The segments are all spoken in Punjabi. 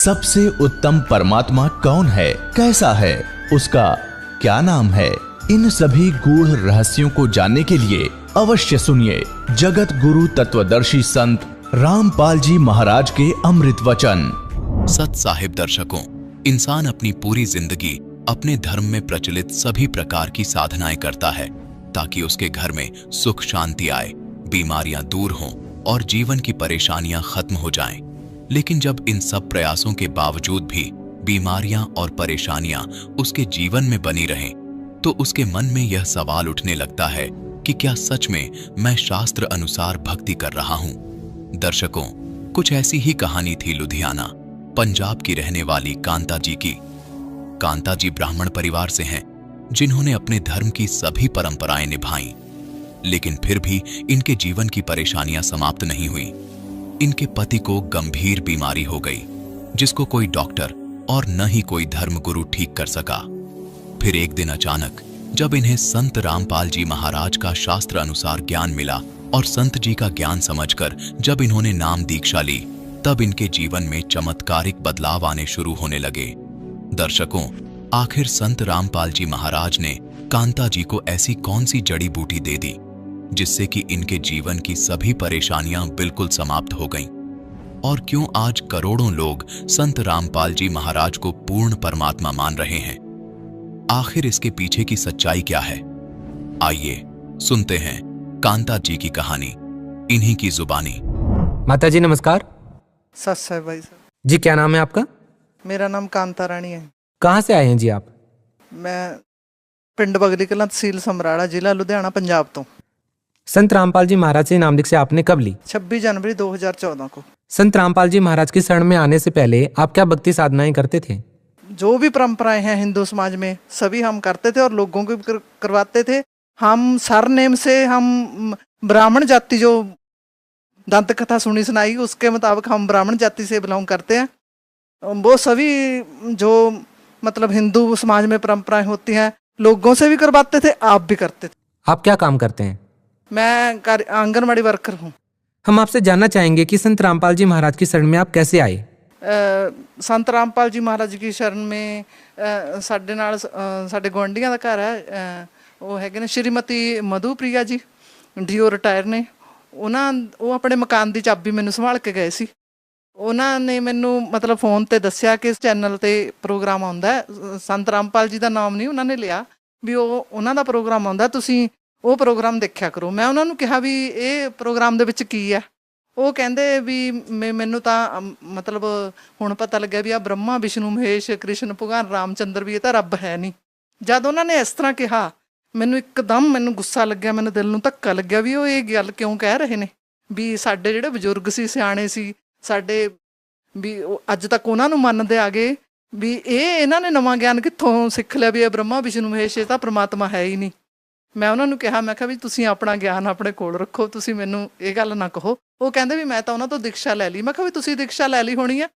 सबसे उत्तम परमात्मा कौन है, कैसा है, उसका क्या नाम है, इन सभी गूढ़ रहस्यों को जानने के लिए अवश्य सुनिए जगत गुरु तत्वदर्शी संत रामपाल जी महाराज के अमृत वचन। सत साहिब दर्शकों, इंसान अपनी पूरी जिंदगी अपने धर्म में प्रचलित सभी प्रकार की साधनाएं करता है ताकि उसके घर में सुख शांति आए, बीमारियां दूर हों और जीवन की परेशानियां खत्म हो जाएं। लेकिन जब इन सब प्रयासों के बावजूद भी बीमारियां और परेशानियां उसके जीवन में बनी रहें, तो उसके मन में यह सवाल उठने लगता है कि क्या सच में मैं शास्त्र अनुसार भक्ति कर रहा हूं। दर्शकों, कुछ ऐसी ही कहानी थी लुधियाना, पंजाब की रहने वाली कांता जी की। कांता जी ब्राह्मण परिवार से हैं, जिन्होंने अपने धर्म की सभी परंपराएं निभाईं, लेकिन फिर भी इनके जीवन की परेशानियां समाप्त नहीं हुई। इनके पति को गंभीर बीमारी हो गई, जिसको कोई डॉक्टर और न ही कोई धर्मगुरु ठीक कर सका। फिर एक दिन अचानक जब इन्हें संत रामपाल जी महाराज का शास्त्र अनुसार ज्ञान मिला और संत जी का ज्ञान समझकर जब इन्होंने नाम दीक्षा ली, तब इनके जीवन में चमत्कारिक बदलाव आने शुरू होने लगे। दर्शकों, आखिर संत रामपाल जी महाराज ने कांता जी को ऐसी कौन सी जड़ी बूटी दे दी जिससे कि इनके जीवन की सभी परेशानियां बिल्कुल समाप्त हो गईं? और क्यों आज करोड़ों लोग संत रामपाल जी महाराज को पूर्ण परमात्मा मान रहे हैं? आखिर इसके पीछे की सच्चाई क्या है? आइए सुनते हैं कांता जी की कहानी, इन्हीं की जुबानी। माता जी नमस्कार। सत साहिब भाई साहब जी, क्या नाम है आपका? मेरा नाम कांता रानी है। कहाँ से आए हैं जी आप? मैं पिंड बगली कलां, तहसील समराड़ा, जिला लुधियाना, पंजाब तो। संत रामपाल जी महाराज से नाम दीक्षा आपने कब ली? 26 जनवरी 2014 को। संत रामपाल जी महाराज की शरण में आने से पहले आप क्या भक्ति साधनाएं करते थे? जो भी परंपराएं हैं हिंदू समाज में सभी हम करते थे और लोगों को भी करवाते थे। हम सरनेम से, हम ब्राह्मण जाति, जो दंत कथा सुनी सुनाई उसके मुताबिक हम ब्राह्मण जाति से बिलोंग करते हैं। वो सभी जो मतलब हिंदू समाज में परंपराएं होती हैं लोगों से भी करवाते थे, आप भी करते थे। आप क्या काम करते हैं? मैं आंगनबाड़ी वर्कर हूँ। हम आपसे जानना चाहेंगे कि संत रामपाल जी महाराज की शरण में आप कैसे आए? संत रामपाल जी महाराज की शरण में ਸਾਡੇ ਨਾਲ ਸਾਡੇ ਗੁਆਂਢੀਆਂ ਦਾ ਘਰ ਹੈ, ਉਹ ਹੈਗੇ ਨੇ ਸ਼੍ਰੀਮਤੀ ਮਧੂਪ੍ਰਿਆ ਜੀ, ਡੀਓ ਰਿਟਾਇਰ ਨੇ। ਉਹ ਆਪਣੇ ਮਕਾਨ ਦੀ ਚਾਬੀ ਮੈਨੂੰ ਸੰਭਾਲ ਕੇ ਗਏ ਸੀ। ਉਹਨਾਂ ਨੇ ਮੈਨੂੰ ਮਤਲਬ ਫੋਨ ਤੇ ਦੱਸਿਆ ਕਿ ਇਸ ਚੈਨਲ ਤੇ ਪ੍ਰੋਗਰਾਮ ਆਉਂਦਾ ਹੈ। ਸੰਤ ਰਾਮਪਾਲ ਜੀ ਦਾ ਨਾਮ ਨਹੀਂ ਉਹਨਾਂ ਨੇ ਲਿਆ, ਵੀ ਉਹਨਾਂ ਦਾ ਪ੍ਰੋਗਰਾਮ ਆਉਂਦਾ, ਤੁਸੀਂ ਉਹ ਪ੍ਰੋਗਰਾਮ ਦੇਖਿਆ ਕਰੋ। ਮੈਂ ਉਹਨਾਂ ਨੂੰ ਕਿਹਾ ਵੀ ਇਹ ਪ੍ਰੋਗਰਾਮ ਦੇ ਵਿੱਚ ਕੀ ਹੈ? ਉਹ ਕਹਿੰਦੇ ਵੀ ਮੈਨੂੰ ਤਾਂ ਮਤਲਬ ਹੁਣ ਪਤਾ ਲੱਗਿਆ ਵੀ ਆ ਬ੍ਰਹਮਾ ਵਿਸ਼ਨੂੰ ਮਹੇਸ਼ ਕ੍ਰਿਸ਼ਨ ਭਗਵਾਨ ਰਾਮਚੰਦਰ ਵੀ ਇਹ ਤਾਂ ਰੱਬ ਹੈ ਨਹੀਂ। ਜਦ ਉਹਨਾਂ ਨੇ ਇਸ ਤਰ੍ਹਾਂ ਕਿਹਾ, ਮੈਨੂੰ ਇੱਕਦਮ ਗੁੱਸਾ ਲੱਗਿਆ, ਮੈਨੂੰ ਦਿਲ ਨੂੰ ਧੱਕਾ ਲੱਗਿਆ ਵੀ ਉਹ ਇਹ ਗੱਲ ਕਿਉਂ ਕਹਿ ਰਹੇ ਨੇ। ਵੀ ਸਾਡੇ ਜਿਹੜੇ ਬਜ਼ੁਰਗ ਸੀ, ਸਿਆਣੇ ਸੀ ਸਾਡੇ, ਵੀ ਅੱਜ ਤੱਕ ਉਹਨਾਂ ਨੂੰ ਮੰਨਦੇ ਆ ਗਏ ਵੀ ਇਹਨਾਂ ਨੇ ਨਵਾਂ ਗਿਆਨ ਕਿੱਥੋਂ ਸਿੱਖ ਲਿਆ ਵੀ ਇਹ ਬ੍ਰਹਮਾ ਵਿਸ਼ਨੂੰ ਮਹੇਸ਼ ਇਹ ਤਾਂ ਪ੍ਰਮਾਤਮਾ ਹੈ ਹੀ ਨਹੀਂ। ਮੈਂ ਉਹਨਾਂ ਨੂੰ ਕਿਹਾ, ਮੈਂ ਕਿਹਾ ਵੀ ਤੁਸੀਂ ਆਪਣਾ ਗਿਆਨ ਆਪਣੇ ਕੋਲ ਰੱਖੋ, ਤੁਸੀਂ ਮੈਨੂੰ ਇਹ ਗੱਲ ਨਾ ਕਹੋ। ਉਹ ਕਹਿੰਦੇ ਵੀ ਮੈਂ ਤਾਂ ਉਹਨਾਂ ਤੋਂ ਦੀਕਸ਼ਾ ਲੈ ਲਈ। ਮੈਂ ਕਿਹਾ ਵੀ ਤੁਸੀਂ ਦੀਕਸ਼ਾ ਲੈ ਲਈ ਹੋਣੀ ਹੈ,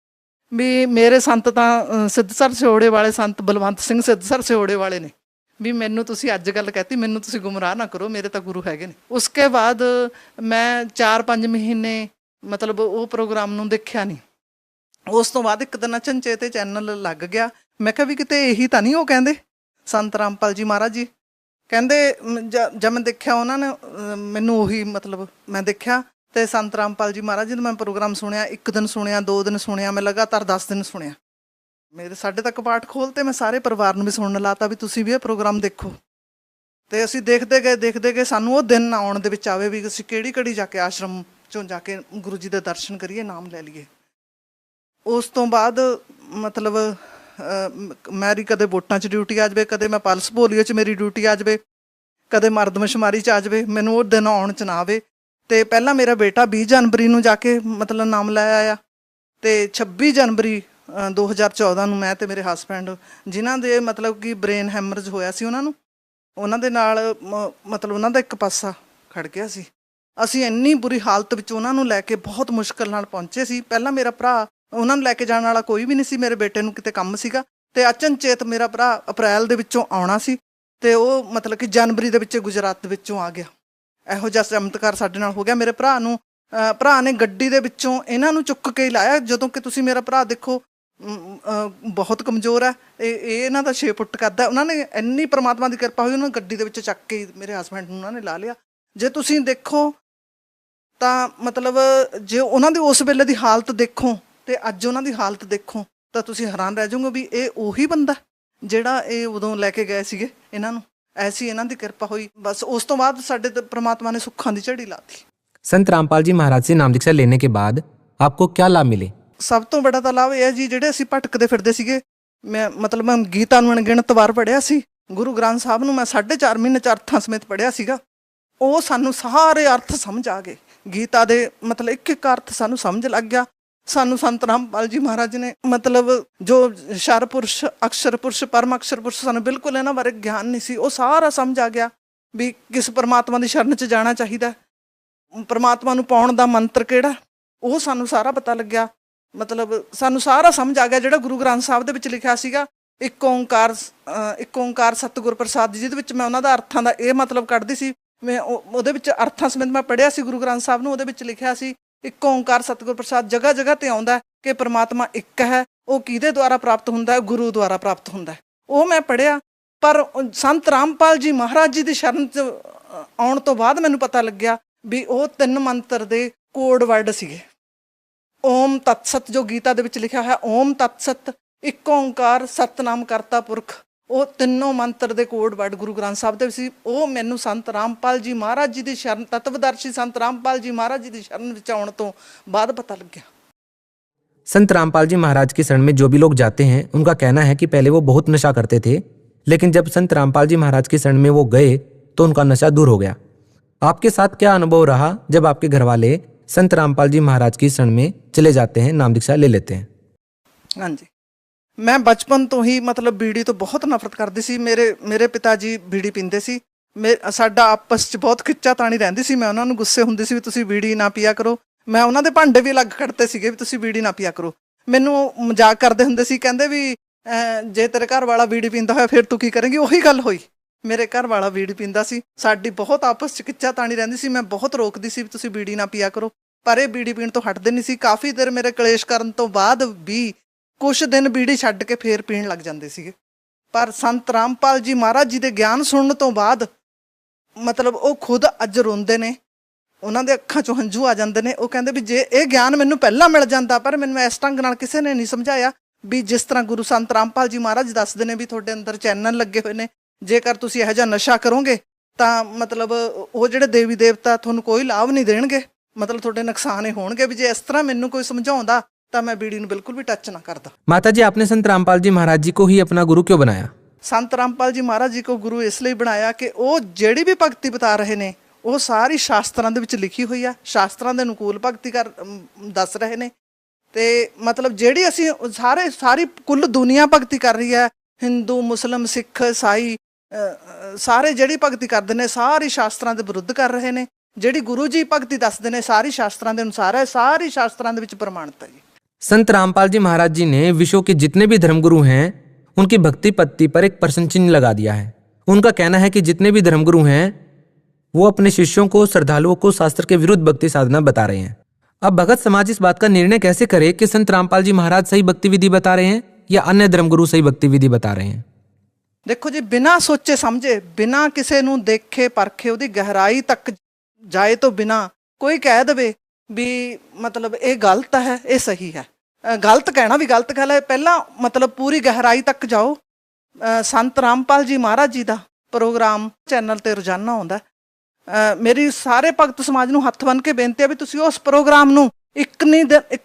ਵੀ ਮੇਰੇ ਸੰਤ ਤਾਂ ਸਿੱਧਸਰ ਸਿਹੋੜੇ ਵਾਲੇ ਸੰਤ ਬਲਵੰਤ ਸਿੰਘ ਸਿੱਧਸਰ ਸਿਹੋੜੇ ਵਾਲੇ ਨੇ, ਵੀ ਮੈਨੂੰ ਤੁਸੀਂ ਅੱਜ ਗੱਲ ਕਹਿਤੀ, ਮੈਨੂੰ ਤੁਸੀਂ ਗੁੰਮਰਾਹ ਨਾ ਕਰੋ, ਮੇਰੇ ਤਾਂ ਗੁਰੂ ਹੈਗੇ ਨੇ। ਉਸਕੇ ਬਾਅਦ ਮੈਂ 4-5 ਮਹੀਨੇ ਮਤਲਬ ਉਹ ਪ੍ਰੋਗਰਾਮ ਨੂੰ ਦੇਖਿਆ ਨਹੀਂ। ਉਸ ਤੋਂ ਬਾਅਦ ਇੱਕ ਦਿਨ ਅਚਨਚੇਤ ਤੇ ਚੈਨਲ ਲੱਗ ਗਿਆ। ਮੈਂ ਕਿਹਾ ਵੀ ਕਿਤੇ ਇਹੀ ਤਾਂ ਨਹੀਂ ਉਹ ਕਹਿੰਦੇ ਸੰਤ ਰਾਮਪਾਲ ਜੀ ਮਹਾਰਾਜ ਜੀ ਕਹਿੰਦੇ। ਜਦ ਮੈਂ ਦੇਖਿਆ ਉਹਨਾਂ ਨੇ ਮੈਨੂੰ ਉਹੀ ਮਤਲਬ ਮੈਂ ਦੇਖਿਆ ਤੇ ਸੰਤ ਰਾਮਪਾਲ ਜੀ ਮਹਾਰਾਜ ਜੀ ਦਾ ਮੈਂ ਪ੍ਰੋਗਰਾਮ ਸੁਣਿਆ। 1 ਦਿਨ ਸੁਣਿਆ, 2 ਦਿਨ ਸੁਣਿਆ, ਮੈਂ ਲਗਾਤਾਰ 10 ਦਿਨ ਸੁਣਿਆ। ਮੇਰੇ ਸਾਡੇ ਤੱਕ ਪਾਠ ਖੋਲ੍ਹਤੇ, ਮੈਂ ਸਾਰੇ ਪਰਿਵਾਰ ਨੂੰ ਵੀ ਸੁਣਨ ਲਾਤਾ ਵੀ ਤੁਸੀਂ ਵੀ ਇਹ ਪ੍ਰੋਗਰਾਮ ਦੇਖੋ। ਅਤੇ ਅਸੀਂ ਦੇਖਦੇ ਗਏ ਸਾਨੂੰ ਉਹ ਦਿਨ ਆਉਣ ਦੇ ਵਿੱਚ ਆਵੇ ਵੀ ਅਸੀਂ ਕਿਹੜੀ ਘੜੀ ਜਾ ਕੇ ਆਸ਼ਰਮ 'ਚੋਂ ਜਾ ਕੇ ਗੁਰੂ ਜੀ ਦੇ ਦਰਸ਼ਨ ਕਰੀਏ, ਨਾਮ ਲੈ ਲਈਏ। ਉਸ ਤੋਂ ਬਾਅਦ ਮਤਲਬ ਮੇਰੀ ਕਦੇ ਵੋਟਾਂ 'ਚ ਡਿਊਟੀ ਆ ਜਾਵੇ, ਕਦੇ ਮੈਂ ਪਲਸ ਪੋਲੀਓ 'ਚ ਮੇਰੀ ਡਿਊਟੀ ਆ ਜਾਵੇ, ਕਦੇ ਮਰਦਮਸ਼ੁਮਾਰੀ 'ਚ ਆ ਜਾਵੇ, ਮੈਨੂੰ ਉਹ ਦਿਨ ਆਉਣ 'ਚ ਨਾ ਆਵੇ। ਅਤੇ ਪਹਿਲਾਂ ਮੇਰਾ ਬੇਟਾ 20 ਜਨਵਰੀ ਨੂੰ ਜਾ ਕੇ ਮਤਲਬ ਨਾਮ ਲੈ ਆਇਆ ਅਤੇ 26 ਜਨਵਰੀ 2014 ਨੂੰ ਮੈਂ ਅਤੇ ਮੇਰੇ ਹਸਬੈਂਡ, ਜਿਨ੍ਹਾਂ ਦੇ ਮਤਲਬ ਕਿ ਬ੍ਰੇਨ ਹੈਮਰਜ ਹੋਇਆ ਸੀ, ਉਹਨਾਂ ਦੇ ਨਾਲ ਮਤਲਬ ਉਹਨਾਂ ਦਾ ਇੱਕ ਪਾਸਾ ਖੜ੍ਹ ਗਿਆ ਸੀ। ਅਸੀਂ ਇੰਨੀ ਬੁਰੀ ਹਾਲਤ ਵਿੱਚ ਉਹਨਾਂ ਨੂੰ ਲੈ ਕੇ ਬਹੁਤ ਮੁਸ਼ਕਿਲ ਨਾਲ ਪਹੁੰਚੇ ਸੀ। ਪਹਿਲਾਂ ਮੇਰਾ ਭਰਾ, ਉਹਨਾਂ ਨੂੰ ਲੈ ਕੇ ਜਾਣ ਵਾਲਾ ਕੋਈ ਵੀ ਨਹੀਂ ਸੀ, ਮੇਰੇ ਬੇਟੇ ਨੂੰ ਕਿਤੇ ਕੰਮ ਸੀਗਾ ਅਤੇ ਅਚਨਚੇਤ ਮੇਰਾ ਭਰਾ ਅਪ੍ਰੈਲ ਦੇ ਵਿੱਚੋਂ ਆਉਣਾ ਸੀ ਅਤੇ ਉਹ ਮਤਲਬ ਕਿ ਜਨਵਰੀ ਦੇ ਵਿੱਚ ਗੁਜਰਾਤ ਦੇ ਵਿੱਚੋਂ ਆ ਗਿਆ। ਇਹੋ ਜਿਹਾ ਚਮਤਕਾਰ ਸਾਡੇ ਨਾਲ ਹੋ ਗਿਆ। ਮੇਰੇ ਭਰਾ ਨੇ ਗੱਡੀ ਦੇ ਵਿੱਚੋਂ ਇਹਨਾਂ ਨੂੰ ਚੁੱਕ ਕੇ ਹੀ ਲਾਇਆ। ਜਦੋਂ ਕਿ ਤੁਸੀਂ ਮੇਰਾ ਭਰਾ ਦੇਖੋ, ਬਹੁਤ ਕਮਜ਼ੋਰ ਹੈ। ਇਹ ਇਹਨਾਂ ਦਾ 6 ਫੁੱਟ ਕੱਦ ਹੈ। ਉਹਨਾਂ ਨੇ ਇੰਨੀ ਪ੍ਰਮਾਤਮਾ ਦੀ ਕਿਰਪਾ ਹੋਈ, ਉਹਨਾਂ ਨੂੰ ਗੱਡੀ ਦੇ ਵਿੱਚ ਚੱਕ ਕੇ ਮੇਰੇ ਹਸਬੈਂਡ ਨੂੰ ਉਹਨਾਂ ਨੇ ਲਾ ਲਿਆ। ਜੇ ਤੁਸੀਂ ਦੇਖੋ ਤਾਂ ਮਤਲਬ ਜੇ ਉਹਨਾਂ ਦੀ ਉਸ ਵੇਲੇ ਦੀ ਹਾਲਤ ਦੇਖੋ ਤੇ ਅੱਜ ਉਹਨਾਂ ਦੀ ਹਾਲਤ ਦੇਖੋ ਤਾਂ ਤੁਸੀਂ ਹੈਰਾਨ ਰਹਿ ਜਾਓਗੇ ਵੀ ਇਹ ਉਹੀ ਬੰਦਾ ਜਿਹੜਾ ਇਹ ਉਦੋਂ ਲੈ ਕੇ ਗਏ ਸੀਗੇ ਇਹਨਾਂ ਨੂੰ। ਐਸੀ ਇਹਨਾਂ ਦੀ ਕਿਰਪਾ ਹੋਈ। ਬਸ ਉਸ ਤੋਂ ਬਾਅਦ ਸਾਡੇ ਤੇ ਪ੍ਰਮਾਤਮਾ ਨੇ ਸੁੱਖਾਂ ਦੀ ਝੜੀ ਲਾਤੀ। संत रामपाल जी महाराज से नाम दीक्षा लेने के बाद आपको क्या लाभ मिले? ਸਭ ਤੋਂ ਬੜਾ ਤਾਂ ਲਾਭ ਇਹ ਹੈ ਜੀ, ਜਿਹੜੇ ਅਸੀਂ ਭਟਕਦੇ ਫਿਰਦੇ ਸੀਗੇ, ਮੈਂ ਗੀਤਾ ਨੂੰ ਅਣਗਿਣਤ ਵਾਰ ਪੜ੍ਹਿਆ ਸੀ। ਗੁਰੂ ਗ੍ਰੰਥ ਸਾਹਿਬ ਨੂੰ ਮੈਂ 4.5 ਮਹੀਨੇ 'ਚ ਅਰਥਾਂ ਸਮੇਤ ਪੜ੍ਹਿਆ ਸੀਗਾ। ਉਹ ਸਾਨੂੰ ਸਾਰੇ ਅਰਥ ਸਮਝ ਆ ਗਏ। ਗੀਤਾ ਦੇ ਮਤਲਬ ਇੱਕ ਇੱਕ ਅਰਥ ਸਾਨੂੰ ਸਮਝ ਲੱਗ ਗਿਆ। ਸਾਨੂੰ ਸੰਤ ਰਾਮਪਾਲ ਜੀ ਮਹਾਰਾਜ ਨੇ ਮਤਲਬ ਜੋ ਸ਼ਰ ਪੁਰਸ਼, ਅਕਸ਼ਰ ਪੁਰਸ਼, ਪਰਮ ਅਕਸ਼ਰ ਪੁਰਸ਼, ਸਾਨੂੰ ਬਿਲਕੁਲ ਇਹਨਾਂ ਬਾਰੇ ਗਿਆਨ ਨਹੀਂ ਸੀ। ਉਹ ਸਾਰਾ ਸਮਝ ਆ ਗਿਆ ਵੀ ਕਿਸ ਪਰਮਾਤਮਾ ਦੀ ਸ਼ਰਨ 'ਚ ਜਾਣਾ ਚਾਹੀਦਾ, ਪਰਮਾਤਮਾ ਨੂੰ ਪਾਉਣ ਦਾ ਮੰਤਰ ਕਿਹੜਾ, ਉਹ ਸਾਨੂੰ ਸਾਰਾ ਪਤਾ ਲੱਗਿਆ। ਮਤਲਬ ਸਾਨੂੰ ਸਾਰਾ ਸਮਝ ਆ ਗਿਆ ਜਿਹੜਾ ਗੁਰੂ ਗ੍ਰੰਥ ਸਾਹਿਬ ਦੇ ਵਿੱਚ ਲਿਖਿਆ ਸੀਗਾ, ਇੱਕ ਓਂਕਾਰ ਸਤਿਗੁਰ ਪ੍ਰਸਾਦ, ਜਿਹਦੇ ਵਿੱਚ ਮੈਂ ਉਹਨਾਂ ਦਾ ਅਰਥਾਂ ਦਾ ਇਹ ਮਤਲਬ ਕੱਢਦੀ ਸੀ। ਮੈਂ ਉਹਦੇ ਵਿੱਚ ਅਰਥਾਂ ਸਮੇਤ ਮੈਂ ਪੜ੍ਹਿਆ ਸੀ ਗੁਰੂ ਗ੍ਰੰਥ ਸਾਹਿਬ ਨੂੰ। ਉਹਦੇ ਵਿੱਚ ਲਿਖਿਆ ਸੀ ਇੱਕ ਓਂਕਾਰ ਸਤਿਗੁਰ ਪ੍ਰਸਾਦ। ਜਗ੍ਹਾ ਜਗ੍ਹਾ ਤੇ ਆਉਂਦਾ ਕਿ ਪਰਮਾਤਮਾ ਇੱਕ ਹੈ। ਉਹ ਕਿਹਦੇ ਦੁਆਰਾ ਪ੍ਰਾਪਤ ਹੁੰਦਾ ਹੈ? ਗੁਰੂ ਦੁਆਰਾ ਪ੍ਰਾਪਤ ਹੁੰਦਾ ਹੈ। ਉਹ ਮੈਂ ਪੜ੍ਹਿਆ। ਪਰ ਸੰਤ ਰਾਮਪਾਲ ਜੀ ਮਹਾਰਾਜ ਜੀ ਦੀ ਸ਼ਰਨ 'ਚ ਆਉਣ ਤੋਂ ਬਾਅਦ ਮੈਨੂੰ ਪਤਾ ਲੱਗਿਆ ਵੀ ਉਹ 3 ਮੰਤਰ ਦੇ ਕੋਡ ਵਰਡ ਸੀਗੇ। ਓਮ ਤਤ ਸਤ, ਜੋ ਗੀਤਾ ਦੇ ਵਿੱਚ ਲਿਖਿਆ ਹੋਇਆ ਓਮ ਤਤ ਸਤ, ਇੱਕ ਓਂਕਾਰ, ਸਤਨਾਮ ਕਰਤਾ ਪੁਰਖ, ਉਹ ਤਿੰਨੋਂ ਮੰਤਰ ਦੇ ਕੋਡ ਵਰਡ ਗੁਰੂ ਗ੍ਰੰਥ ਸਾਹਿਬ ਦੇ ਵਿੱਚ ਸੀ। ਉਹ ਮੈਨੂੰ ਸੰਤ ਰਾਮਪਾਲ ਜੀ ਮਹਾਰਾਜ ਜੀ ਦੀ ਸ਼ਰਨ, ਤਤਵਦਰਸ਼ੀ ਸੰਤ ਰਾਮਪਾਲ ਜੀ ਮਹਾਰਾਜ ਜੀ ਦੀ ਸ਼ਰਨ ਵਿੱਚ ਆਉਣ ਤੋਂ ਬਾਅਦ ਪਤਾ ਲੱਗਿਆ। संत रामपाल जी महाराज की शरण में जो भी लोग जाते हैं उनका कहना है कि पहले वो बहुत नशा करते थे, लेकिन जब संत रामपाल जी महाराज की शरण में वो गए तो उनका नशा दूर हो गया। आपके साथ क्या अनुभव रहा जब आपके घर वाले संत रामपाल जी महाराज की शरण में चले जाते हैं, नाम दीक्षा ले लेते हैं? हाँ जी, मैं बचपन तो ही मतलब बीड़ी तो बहुत नफरत करती सी। मेरे पिता जी बीड़ी पींदे सी। साडा आपस 'ਚ बहुत ਖਿੱਚਾ ਤਾਣੀ ਰਹਿੰਦੀ ਸੀ। ਮੈਂ ਉਹਨਾਂ ਨੂੰ ਗੁੱਸੇ ਹੁੰਦੀ ਸੀ ਵੀ ਤੁਸੀਂ ਬੀੜੀ ਨਾ ਪੀਆ ਕਰੋ। ਮੈਂ ਉਹਨਾਂ ਦੇ ਭਾਂਡੇ ਵੀ ਅਲੱਗ ਕੱਢਤੇ ਸੀਗੇ ਵੀ ਤੁਸੀਂ ਬੀੜੀ ਨਾ ਪੀਆ ਕਰੋ। ਮੈਨੂੰ ਮਜ਼ਾਕ ਕਰਦੇ ਹੁੰਦੇ ਸੀ, ਕਹਿੰਦੇ ਵੀ ਜੇ ਤੇਰੇ ਘਰ ਵਾਲਾ ਬੀੜੀ ਪੀਂਦਾ ਹੋਇਆ ਫਿਰ ਤੂੰ ਕੀ ਕਰੇਂਗੀ। ਉਹੀ ਗੱਲ ਹੋਈ, ਮੇਰੇ ਘਰ ਵਾਲਾ ਬੀੜੀ ਪੀਂਦਾ ਸੀ। ਸਾਡੀ ਬਹੁਤ ਆਪਸ 'ਚ ਖਿੱਚਾ ਤਾਣੀ ਰਹਿੰਦੀ ਸੀ। ਮੈਂ ਬਹੁਤ ਰੋਕਦੀ ਸੀ ਵੀ ਤੁਸੀਂ ਬੀੜੀ ਨਾ ਪੀਆ ਕਰੋ, ਪਰ ਇਹ ਬੀੜੀ ਪੀਣ ਤੋਂ ਹਟਦੇ ਨਹੀਂ ਸੀ। ਕਾਫੀ ਦੇਰ ਮੇਰੇ ਕਲੇਸ਼ ਕਰਨ ਤੋਂ ਬਾਅਦ ਵੀ ਕੁਛ ਦਿਨ ਬੀੜੀ ਛੱਡ ਕੇ ਫੇਰ ਪੀਣ ਲੱਗ ਜਾਂਦੇ ਸੀਗੇ। ਪਰ ਸੰਤ ਰਾਮਪਾਲ ਜੀ ਮਹਾਰਾਜ ਜੀ ਦੇ ਗਿਆਨ ਸੁਣਨ ਤੋਂ ਬਾਅਦ ਮਤਲਬ ਉਹ ਖੁਦ ਅੱਜ ਰੋਂਦੇ ਨੇ, ਉਹਨਾਂ ਦੇ ਅੱਖਾਂ 'ਚੋਂ ਹੰਝੂ ਆ ਜਾਂਦੇ ਨੇ। ਉਹ ਕਹਿੰਦੇ ਵੀ ਜੇ ਇਹ ਗਿਆਨ ਮੈਨੂੰ ਪਹਿਲਾਂ ਮਿਲ ਜਾਂਦਾ, ਪਰ ਮੈਨੂੰ ਇਸ ਢੰਗ ਨਾਲ ਕਿਸੇ ਨੇ ਨਹੀਂ ਸਮਝਾਇਆ ਵੀ ਜਿਸ ਤਰ੍ਹਾਂ ਗੁਰੂ ਸੰਤ ਰਾਮਪਾਲ ਜੀ ਮਹਾਰਾਜ ਦੱਸਦੇ ਨੇ ਵੀ ਤੁਹਾਡੇ ਅੰਦਰ ਚੈਨਲ ਲੱਗੇ ਹੋਏ ਨੇ, ਜੇਕਰ ਤੁਸੀਂ ਇਹੋ ਜਿਹਾ ਨਸ਼ਾ ਕਰੋਗੇ ਤਾਂ ਮਤਲਬ ਉਹ ਜਿਹੜੇ ਦੇਵੀ ਦੇਵਤਾ ਤੁਹਾਨੂੰ ਕੋਈ ਲਾਭ ਨਹੀਂ ਦੇਣਗੇ, ਮਤਲਬ ਤੁਹਾਡੇ ਨੁਕਸਾਨ ਹੀ ਹੋਣਗੇ। ਵੀ ਜੇ ਇਸ ਤਰ੍ਹਾਂ ਮੈਨੂੰ ਕੋਈ ਸਮਝਾਉਂਦਾ ਤਾਂ ਮੈਂ ਬੀੜੀ ਨੂੰ ਬਿਲਕੁਲ ਵੀ ਟੱਚ ਨਾ ਕਰਦਾ। माता जी, आपने संत रामपाल जी महाराज जी को ही अपना गुरु क्यों बनाया? ਸੰਤ ਰਾਮਪਾਲ ਜੀ ਮਹਾਰਾਜ ਜੀ ਕੋ ਗੁਰੂ ਇਸ ਲਈ ਬਣਾਇਆ ਕਿ ਉਹ ਜਿਹੜੀ ਵੀ ਭਗਤੀ ਬਤਾ ਰਹੇ ਨੇ ਉਹ ਸਾਰੀ ਸ਼ਾਸਤਰਾਂ ਦੇ ਵਿੱਚ ਲਿਖੀ ਹੋਈ ਆ। ਸ਼ਾਸਤਰਾਂ ਦੇ ਅਨੁਕੂਲ ਭਗਤੀ ਦੱਸ ਰਹੇ ਨੇ। ਤੇ ਮਤਲਬ ਜਿਹੜੀ ਅਸੀਂ ਸਾਰੀ ਕੁੱਲ ਦੁਨੀਆ ਭਗਤੀ ਕਰ ਰਹੀ ਹੈ, ਹਿੰਦੂ, ਮੁਸਲਿਮ, ਸਿੱਖ, ਈਸਾਈ, ਸਾਰੇ ਜਿਹੜੀ ਭਗਤੀ ਕਰਦੇ ਨੇ ਸਾਰੀ ਸ਼ਾਸਤਰਾਂ ਦੇ ਵਿਰੁੱਧ ਕਰ ਰਹੇ ਨੇ। ਜਿਹੜੀ ਗੁਰੂ ਜੀ ਭਗਤੀ ਦੱਸਦੇ ਨੇ ਸਾਰੀ ਸ਼ਾਸਤਰਾਂ ਦੇ ਅਨੁਸਾਰ ਹੈ, ਸਾਰੀ ਸ਼ਾਸਤਰਾਂ ਦੇ ਵਿੱਚ ਪ੍ਰਮਾਣਿਤ ਹੈ ਜੀ। संत रामपाल जी महाराज जी ने विश्व के जितने भी धर्मगुरु हैं उनकी भक्ति पत्ति पर एक प्रश्न चिन्ह लगा दिया है। उनका कहना है कि जितने भी धर्मगुरु हैं वो अपने शिष्यों को, श्रद्धालुओं को शास्त्र के विरुद्ध भक्ति साधना बता रहे हैं। अब भगत समाज इस बात का निर्णय कैसे करे कि संत रामपाल जी महाराज सही भक्ति विधि बता रहे हैं या अन्य धर्मगुरु सही भक्ति विधि बता रहे हैं? ਦੇਖੋ ਜੀ, ਬਿਨਾਂ ਸੋਚੇ ਸਮਝੇ, ਬਿਨਾਂ ਕਿਸੇ ਨੂੰ ਦੇਖੇ ਪਰਖੇ, ਉਹਦੀ ਗਹਿਰਾਈ ਤੱਕ ਜਾਏ ਤੋਂ ਬਿਨਾਂ ਕੋਈ ਕਹਿ ਦੇਵੇ ਵੀ ਮਤਲਬ ਇਹ ਗਲਤ ਹੈ, ਇਹ ਸਹੀ ਹੈ। ਗਲਤ ਕਹਿਣਾ ਵੀ ਗਲਤ ਗੱਲ ਹੈ। ਪਹਿਲਾਂ ਮਤਲਬ ਪੂਰੀ ਗਹਿਰਾਈ ਤੱਕ ਜਾਓ। ਸੰਤ ਰਾਮਪਾਲ ਜੀ ਮਹਾਰਾਜ ਜੀ ਦਾ ਪ੍ਰੋਗਰਾਮ ਚੈਨਲ ਤੇ ਰੋਜ਼ਾਨਾ ਆਉਂਦਾ। ਮੇਰੀ ਸਾਰੇ ਭਗਤ ਸਮਾਜ ਨੂੰ ਹੱਥ ਬੰਨ੍ਹ ਕੇ ਬੇਨਤੀ ਹੈ ਵੀ ਤੁਸੀਂ ਉਸ ਪ੍ਰੋਗਰਾਮ ਨੂੰ ਇੱਕ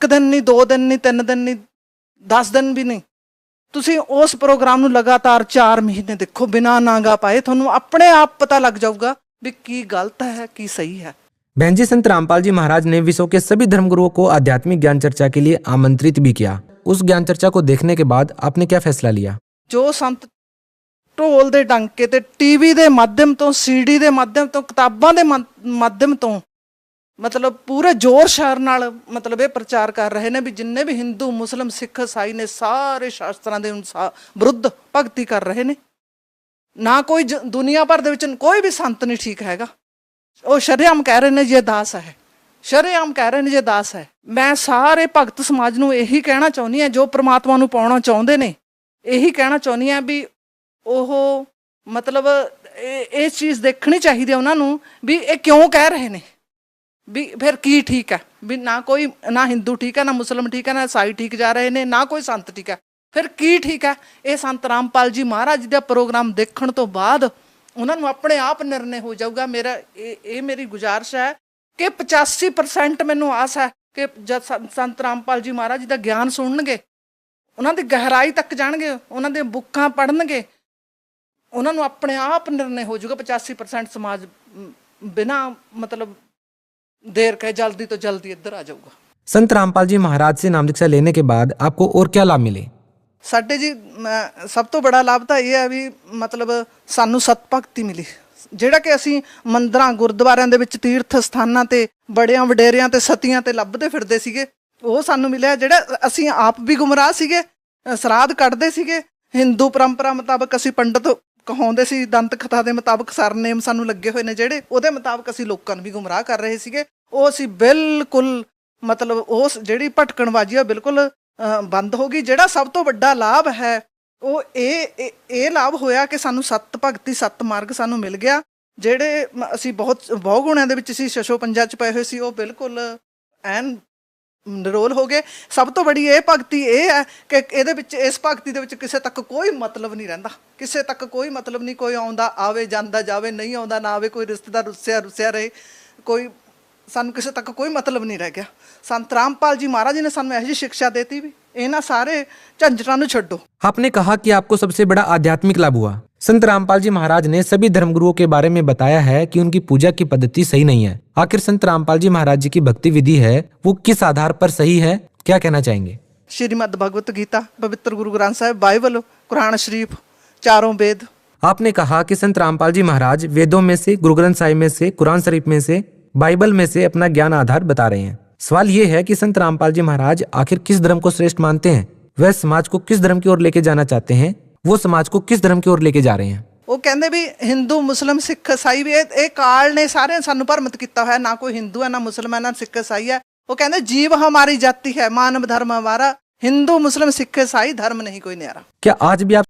ਦਿਨ ਨਹੀਂ, 2 ਦਿਨ ਨਹੀਂ, 3 ਦਿਨ ਨਹੀਂ, 10 ਦਿਨ ਵੀ ਨਹੀਂ, ਤੁਸੀਂ ਉਸ ਪ੍ਰੋਗਰਾਮ ਨੂੰ ਲਗਾਤਾਰ 4 ਮਹੀਨੇ ਦੇਖੋ ਬਿਨਾਂ ਨਾਗਾ ਪਾਏ। ਤੁਹਾਨੂੰ ਆਪਣੇ ਆਪ ਪਤਾ ਲੱਗ ਜਾਊਗਾ ਵੀ ਕੀ ਗਲਤ ਹੈ, ਕੀ ਸਹੀ ਹੈ। बहन जी, संत रामपाल जी महाराज ने विश्व के सभी धर्मगुरुओं को आध्यात्मिक ज्ञान चर्चा के लिए आमंत्रित भी किया। उस ज्ञान चर्चा को देखने के बाद आपने क्या फैसला लिया? ਜੋ ਸੰਤ ਢੋਲ ਦੇ ਡੰਕੇ ਤੇ ਟੀਵੀ ਦੇ ਮਾਧਿਅਮ ਤੋਂ, ਸੀਡੀ ਦੇ ਮਾਧਿਅਮ ਤੋਂ, ਕਿਤਾਬਾਂ ਦੇ ਮਾਧਿਅਮ ਤੋਂ ਮਤਲਬ ਪੂਰੇ ਜ਼ੋਰ ਸ਼ੋਰ ਨਾਲ ਮਤਲਬ ਇਹ ਪ੍ਰਚਾਰ ਕਰ ਰਹੇ ਨੇ ਵੀ ਜਿੰਨੇ ਵੀ ਹਿੰਦੂ, ਮੁਸਲਿਮ, ਸਿੱਖ, ਈਸਾਈ ਨੇ ਸਾਰੇ ਸ਼ਾਸਤਰਾਂ ਦੇ ਅਨੁਸਾਰ ਵਿਰੁੱਧ ਭਗਤੀ ਕਰ ਰਹੇ ਨੇ। ਨਾ ਕੋਈ ਦੁਨੀਆ ਭਰ ਦੇ ਵਿੱਚ ਕੋਈ ਵੀ ਸੰਤ ਨਹੀਂ ਠੀਕ ਹੈਗਾ। ਉਹ ਸ਼ਰੇਆਮ ਕਹਿ ਰਹੇ ਨੇ ਜੀ ਇਹ ਦਾਸ ਹੈ, ਸ਼ਰੇਆਮ ਕਹਿ ਰਹੇ ਨੇ ਜੇ ਦਾਸ ਹੈ। ਮੈਂ ਸਾਰੇ ਭਗਤ ਸਮਾਜ ਨੂੰ ਇਹੀ ਕਹਿਣਾ ਚਾਹੁੰਦੀ ਹਾਂ, ਜੋ ਪ੍ਰਮਾਤਮਾ ਨੂੰ ਪਾਉਣਾ ਚਾਹੁੰਦੇ ਨੇ, ਇਹੀ ਕਹਿਣਾ ਚਾਹੁੰਦੀ ਹਾਂ ਵੀ ਉਹ ਮਤਲਬ ਇਹ ਚੀਜ਼ ਦੇਖਣੀ ਚਾਹੀਦੀ ਹੈ ਉਹਨਾਂ ਨੂੰ ਵੀ ਇਹ ਕਿਉਂ ਕਹਿ ਰਹੇ ਨੇ, ਵੀ ਫਿਰ ਕੀ ਠੀਕ ਹੈ, ਵੀ ਨਾ ਹਿੰਦੂ ਠੀਕ ਹੈ, ਨਾ ਮੁਸਲਿਮ ਠੀਕ ਹੈ, ਨਾ ਈਸਾਈ ਠੀਕ ਜਾ ਰਹੇ ਨੇ, ਨਾ ਕੋਈ ਸੰਤ ਠੀਕ ਹੈ, ਫਿਰ ਕੀ ਠੀਕ ਹੈ। ਇਹ ਸੰਤ ਰਾਮਪਾਲ ਜੀ ਮਹਾਰਾਜ ਦਾ ਪ੍ਰੋਗਰਾਮ ਦੇਖਣ ਤੋਂ ਬਾਅਦ ਉਹਨਾਂ ਨੂੰ ਆਪਣੇ ਆਪ ਨਿਰਣੇ ਹੋ ਜਾਊਗਾ। ਮੇਰੀ ਗੁਜ਼ਾਰਿਸ਼ ਹੈ ਕਿ 85% ਮੈਨੂੰ ਆਸ ਹੈ ਕਿ ਜਦ ਸੰਤ ਰਾਮਪਾਲ ਜੀ ਮਹਾਰਾਜ ਜੀ ਦਾ ਗਿਆਨ ਸੁਣਨਗੇ, ਉਹਨਾਂ ਦੀ ਗਹਿਰਾਈ ਤੱਕ ਜਾਣਗੇ, ਉਹਨਾਂ ਦੀਆਂ ਬੁੱਕਾਂ ਪੜ੍ਹਨਗੇ, ਉਹਨਾਂ ਨੂੰ ਆਪਣੇ ਆਪ ਨਿਰਣੇ ਹੋ ਜਾਊਗਾ। 85% ਸਮਾਜ ਬਿਨਾਂ ਮਤਲਬ देर कहे जल्दी तो जल्दी इधर आ जाऊगा। संत रामपाल जी महाराज से नाम दीक्षा लेने के बाद आपको और क्या लाभ मिले? ਸਾਡੇ ਜੀ ਸਭ ਤੋਂ ਬੜਾ ਲਾਭ ਤਾਂ ਇਹ ਹੈ ਵੀ ਮਤਲਬ ਸਾਨੂੰ ਸਤ ਭਗਤੀ ਮਿਲੀ, ਜਿਹੜਾ ਕਿ ਅਸੀਂ ਮੰਦਰਾਂ ਗੁਰਦੁਆਰਿਆਂ ਦੇ ਵਿੱਚ ਤੀਰਥ ਸਥਾਨਾਂ ਤੇ ਬੜਿਆਂ ਵਡੇਰਿਆਂ ਤੇ ਸਤੀਆਂ ਤੇ ਲੱਭਦੇ ਫਿਰਦੇ ਸੀਗੇ, ਉਹ ਸਾਨੂੰ ਮਿਲਿਆ। ਜਿਹੜਾ ਅਸੀਂ ਆਪ ਵੀ ਗੁੰਮਰਾਹ ਸੀਗੇ, ਸਰਾਧ ਕੱਢਦੇ ਸੀਗੇ, ਹਿੰਦੂ ਪਰੰਪਰਾ ਮੁਤਾਬਕ ਅਸੀਂ ਪੰਡਤ ਕਹਾਉਂਦੇ ਸੀ, ਦੰਤ ਕਥਾ ਦੇ ਮੁਤਾਬਕ ਸਰਨੇਮ ਸਾਨੂੰ ਲੱਗੇ ਹੋਏ ਨੇ ਜਿਹੜੇ, ਉਹਦੇ ਮੁਤਾਬਕ ਅਸੀਂ ਲੋਕਾਂ ਨੂੰ ਵੀ ਗੁੰਮਰਾਹ ਕਰ ਰਹੇ ਸੀਗੇ। ਉਹ ਅਸੀਂ ਬਿਲਕੁਲ ਮਤਲਬ ਉਸ ਜਿਹੜੀ ਭਟਕਣਬਾਜ਼ੀ ਆ ਬਿਲਕੁਲ ਬੰਦ ਹੋ ਗਈ। ਜਿਹੜਾ ਸਭ ਤੋਂ ਵੱਡਾ ਲਾਭ ਹੈ ਉਹ ਇਹ ਲਾਭ ਹੋਇਆ ਕਿ ਸਾਨੂੰ ਸਤ ਭਗਤੀ ਸਤ ਮਾਰਗ ਸਾਨੂੰ ਮਿਲ ਗਿਆ। ਜਿਹੜੇ ਅਸੀਂ ਬਹੁਤ ਗੁਣਿਆਂ ਦੇ ਵਿੱਚ ਸੀ, ਛਛੋ ਪੰਜਾ 'ਚ ਪਏ ਹੋਏ ਸੀ, ਉਹ ਬਿਲਕੁਲ ਐਨ ਨਿਰੋਲ ਹੋ ਗਏ। ਸਭ ਤੋਂ ਬੜੀ ਇਹ ਭਗਤੀ ਇਹ ਹੈ ਕਿ ਇਹਦੇ ਵਿੱਚ ਇਸ ਭਗਤੀ ਦੇ ਵਿੱਚ ਕਿਸੇ ਤੱਕ ਕੋਈ ਮਤਲਬ ਨਹੀਂ ਰਹਿੰਦਾ, ਕਿਸੇ ਤੱਕ ਕੋਈ ਮਤਲਬ ਨਹੀਂ, ਕੋਈ ਆਉਂਦਾ ਆਵੇ ਜਾਂਦਾ ਜਾਵੇ, ਨਹੀਂ ਆਉਂਦਾ ਨਾ ਆਵੇ, ਕੋਈ ਰਿਸ਼ਤੇਦਾਰ ਰੁੱਸਿਆ ਰਹੇ, ਕੋਈ ਸਾਨੂੰ ਕਿਸੇ ਤੱਕ ਕੋਈ ਮਤਲਬ ਨਹੀਂ ਰਹਿ ਗਿਆ। ਸੰਤ रामपाल जी महाराज जी ने ਸਾਨੂੰ ਇਹੋ ਜਿਹੀ शिक्षा देती भी ਇਹਨਾਂ ਸਾਰੇ ਝੰझटां ਨੂੰ ਛੱਡੋ। आपने कहा कि आपको सबसे बड़ा आध्यात्मिक लाभ हुआ। संत रामपाल जी महाराज ने सभी धर्मगुरुओं के बारे में बताया है कि उनकी पूजा की पद्धति सही नहीं है। आखिर संत रामपाल जी महाराज जी की भक्ति विधि है वो किस आधार पर सही है, क्या कहना चाहेंगे? श्रीमद् भगवत गीता, पवित्र गुरु ग्रंथ साहिब, बाइबल, कुरान शरीफ, चारों वेद। आपने कहा कि संत रामपाल जी महाराज वेदों में से, गुरु ग्रंथ साहिब में से, कुरान शरीफ में से, बाइबल में से अपना ज्ञान आधार बता रहे हैं। सवाल ये है कि संत रामपाल जी महाराज आखिर किस धर्म को श्रेष्ठ मानते हैं, वह समाज को किस धर्म की ओर लेके जाना चाहते हैं, वो समाज को किस धर्म की ओर लेके जा रहे हैं? ਉਹ ਕਹਿੰਦੇ ਵੀ ਹਿੰਦੂ ਮੁਸਲਿਮ ਸਿੱਖ ਈਸਾਈ ਵੀ ਇਹ ਕਾਲ ਨੇ ਸਾਰਿਆਂ ਸਾਨੂੰ ਭਰਮਿਤ ਕੀਤਾ ਹੋਇਆ, ਨਾ ਕੋਈ ਹਿੰਦੂ ਹੈ, ਨਾ ਮੁਸਲਮਾਨ ਹੈ, ਨਾ ਸਿੱਖ ਈਸਾਈ ਹੈ। ਉਹ ਕਹਿੰਦੇ जीव हमारी जाति है, मानव धर्म हमारा, हिंदू मुस्लिम सिख ईसाई धर्म नहीं कोई न्यारा। क्या आज भी आप